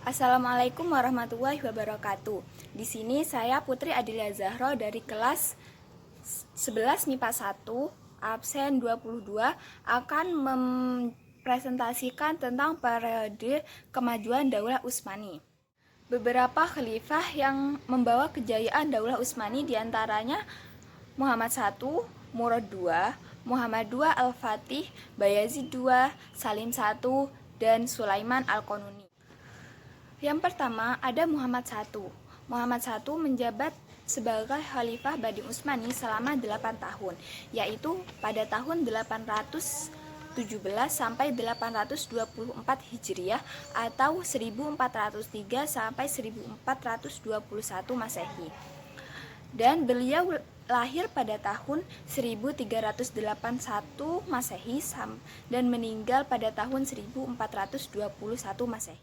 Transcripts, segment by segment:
Assalamualaikum warahmatullahi wabarakatuh. Di sini saya Putri Adilia Zahro dari kelas 11 MIPA 1, absen 22, akan mempresentasikan tentang periode kemajuan Daulah Utsmani. Beberapa khalifah yang membawa kejayaan Daulah Utsmani diantaranya Muhammad I, Murad II, Muhammad II Al-Fatih, Bayazid II, Salim I, dan Sulaiman Al-Qanuni. Yang pertama ada Muhammad I. Muhammad I menjabat sebagai Khalifah Bani Utsmani selama 8 tahun, yaitu pada tahun 817 sampai 824 Hijriah atau 1403 sampai 1421 Masehi. Dan beliau lahir pada tahun 1381 Masehi dan meninggal pada tahun 1421 Masehi.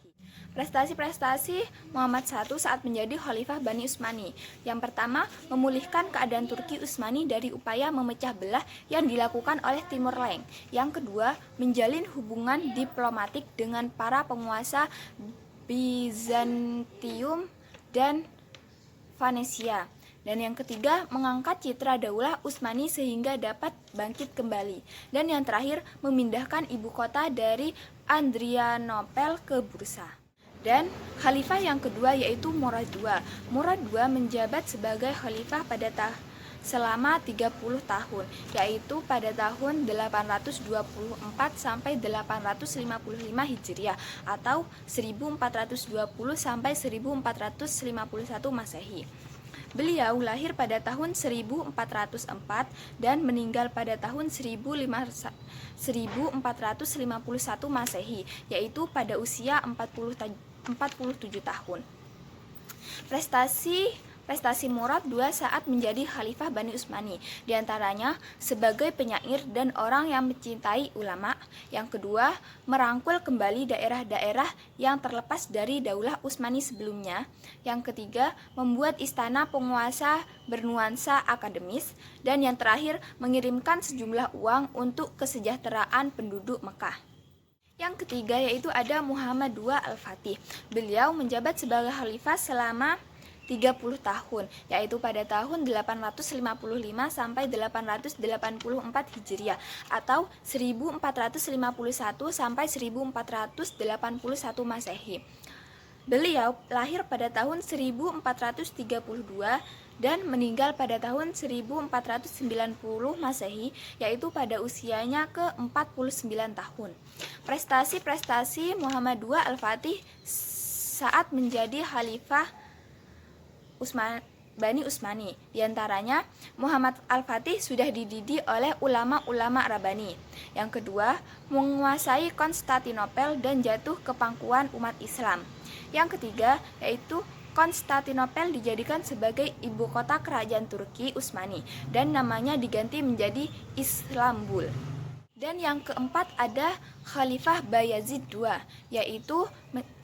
Prestasi-prestasi Muhammad I saat menjadi Khalifah Bani Utsmani. Yang pertama, memulihkan keadaan Turki Utsmani dari upaya memecah belah yang dilakukan oleh Timur Leng. Yang kedua, menjalin hubungan diplomatik dengan para penguasa Bizantium dan Venesia. Dan yang ketiga, mengangkat citra Daulah Utsmani sehingga dapat bangkit kembali. Dan yang terakhir, memindahkan ibu kota dari Adrianopel ke Bursa. Dan khalifah yang kedua yaitu Murad II. Murad II menjabat sebagai khalifah selama 30 tahun, yaitu pada tahun 824 sampai 855 Hijriah atau 1420 sampai 1451 Masehi. Beliau lahir pada tahun 1404 dan meninggal pada tahun 1451 Masehi, yaitu pada usia 47 tahun. Prestasi Murad II saat menjadi Khalifah Bani Utsmani, diantaranya sebagai penyair dan orang yang mencintai ulama. Yang kedua, merangkul kembali daerah-daerah yang terlepas dari Daulah Utsmani sebelumnya. Yang ketiga, membuat istana penguasa bernuansa akademis. Dan yang terakhir, mengirimkan sejumlah uang untuk kesejahteraan penduduk Mekah. Yang ketiga yaitu ada Muhammad II Al-Fatih. Beliau menjabat sebagai khalifah selama 30 tahun, yaitu pada tahun 855 sampai 884 Hijriah atau 1451 sampai 1481 Masehi. Beliau lahir pada tahun 1432 dan meninggal pada tahun 1490 Masehi, yaitu pada usianya ke-49 tahun. Prestasi-prestasi Muhammad II Al-Fatih saat menjadi Khalifah Bani Utsmani. Diantaranya, Muhammad Al-Fatih sudah dididik oleh ulama-ulama Rabbani. Yang kedua, menguasai Konstantinopel dan jatuh ke pangkuan umat Islam. Yang ketiga, yaitu Konstantinopel dijadikan sebagai ibu kota kerajaan Turki Utsmani dan namanya diganti menjadi Istanbul. Dan yang keempat ada Khalifah Bayazid II, yaitu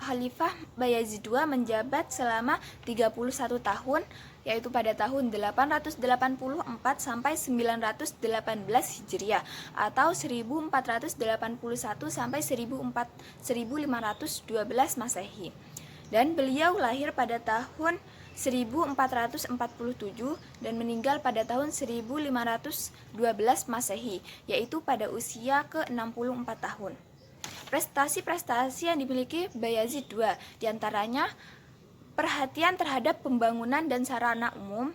Khalifah Bayazid II menjabat selama 31 tahun, yaitu pada tahun 884 sampai 918 Hijriah atau 1481 sampai 1512 Masehi. Dan beliau lahir pada tahun 1447 dan meninggal pada tahun 1512 Masehi, yaitu pada usia ke-64 tahun. Prestasi-prestasi yang dimiliki Bayazid II diantaranya perhatian terhadap pembangunan dan sarana umum.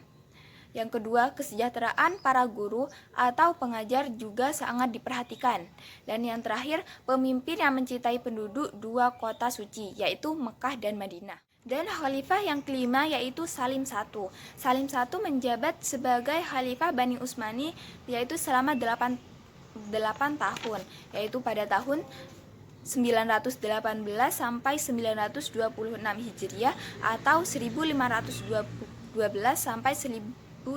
Yang kedua, kesejahteraan para guru atau pengajar juga sangat diperhatikan. Dan yang terakhir, pemimpin yang mencintai penduduk dua kota suci, yaitu Mekah dan Madinah. Dan khalifah yang kelima yaitu Salim I. Salim I menjabat sebagai Khalifah Bani Utsmani yaitu selama 8 tahun, yaitu pada tahun 918 sampai 926 Hijriah atau 1512 sampai 1520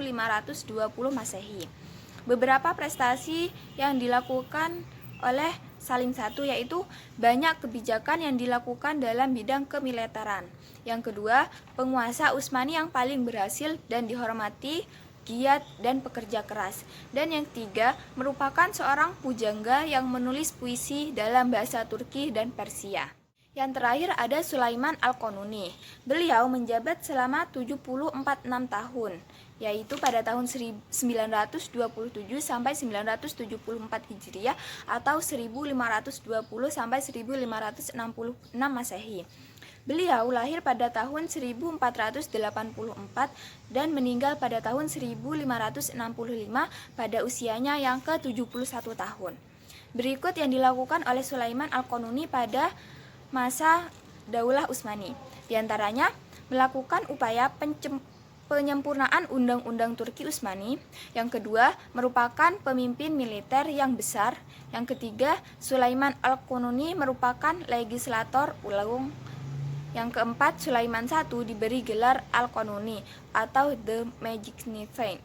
Masehi. Beberapa prestasi yang dilakukan oleh Salim I yaitu banyak kebijakan yang dilakukan dalam bidang kemiliteran. Yang kedua, penguasa Utsmani yang paling berhasil dan dihormati giat, dan pekerja keras. Dan yang ketiga, merupakan seorang pujangga yang menulis puisi dalam bahasa Turki dan Persia. Yang terakhir ada Sulaiman Al-Qanuni. Beliau menjabat selama 76 tahun, yaitu pada tahun 927 sampai 974 Hijriah atau 1520 sampai 1566 Masehi. Beliau lahir pada tahun 1484 dan meninggal pada tahun 1565 pada usianya yang ke-71 tahun. Berikut yang dilakukan oleh Sulaiman Al-Qanuni pada masa Daulah Utsmani. Di antaranya melakukan upaya penyempurnaan Undang-Undang Turki Utsmani. Yang kedua, merupakan pemimpin militer yang besar. Yang ketiga, Sulaiman Al-Qanuni merupakan legislator ulung. Yang keempat, Sulaiman I diberi gelar Al-Qanuni atau The Magnificent,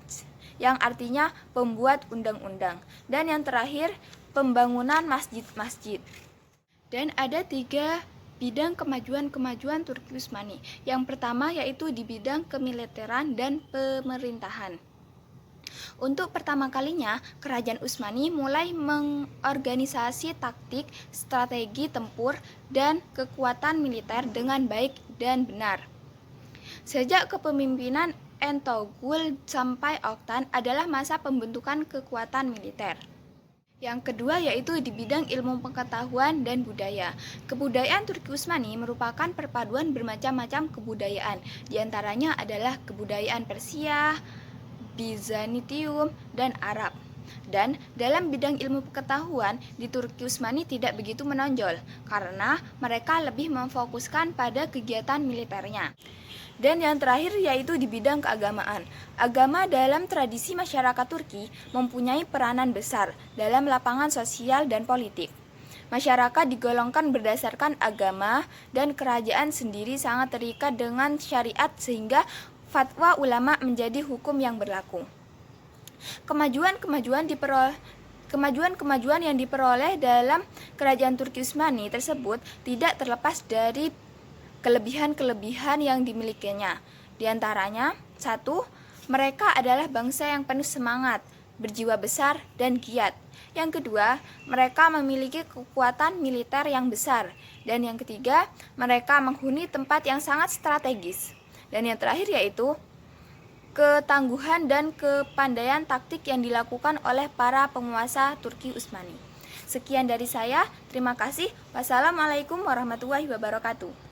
yang artinya pembuat undang-undang. Dan yang terakhir, pembangunan masjid-masjid. Dan ada 3 bidang kemajuan Turki Utsmani. Yang pertama yaitu di bidang kemiliteran dan pemerintahan. Untuk pertama kalinya, Kerajaan Utsmani mulai mengorganisasi taktik, strategi tempur, dan kekuatan militer dengan baik dan benar. Sejak kepemimpinan Entogul sampai Oktan adalah masa pembentukan kekuatan militer. Yang kedua yaitu di bidang ilmu pengetahuan dan budaya. Kebudayaan Turki Utsmani merupakan perpaduan bermacam-macam kebudayaan. Di antaranya adalah kebudayaan Persia, Bizantium, dan Arab. Dan dalam bidang ilmu pengetahuan di Turki Utsmani tidak begitu menonjol karena mereka lebih memfokuskan pada kegiatan militernya. Dan yang terakhir yaitu di bidang keagamaan. Agama dalam tradisi masyarakat Turki mempunyai peranan besar dalam lapangan sosial dan politik. Masyarakat digolongkan berdasarkan agama dan kerajaan sendiri sangat terikat dengan syariat sehingga fatwa ulama menjadi hukum yang berlaku. Kemajuan yang diperoleh dalam kerajaan Turki Utsmani tersebut tidak terlepas dari kelebihan-kelebihan yang dimilikinya. Di antaranya, 1. Mereka adalah bangsa yang penuh semangat, berjiwa besar, dan giat. Yang kedua, mereka memiliki kekuatan militer yang besar. Dan yang ketiga, mereka menghuni tempat yang sangat strategis. Dan yang terakhir yaitu ketangguhan dan kepandaian taktik yang dilakukan oleh para penguasa Turki Utsmani. Sekian dari saya, terima kasih. Wassalamualaikum warahmatullahi wabarakatuh.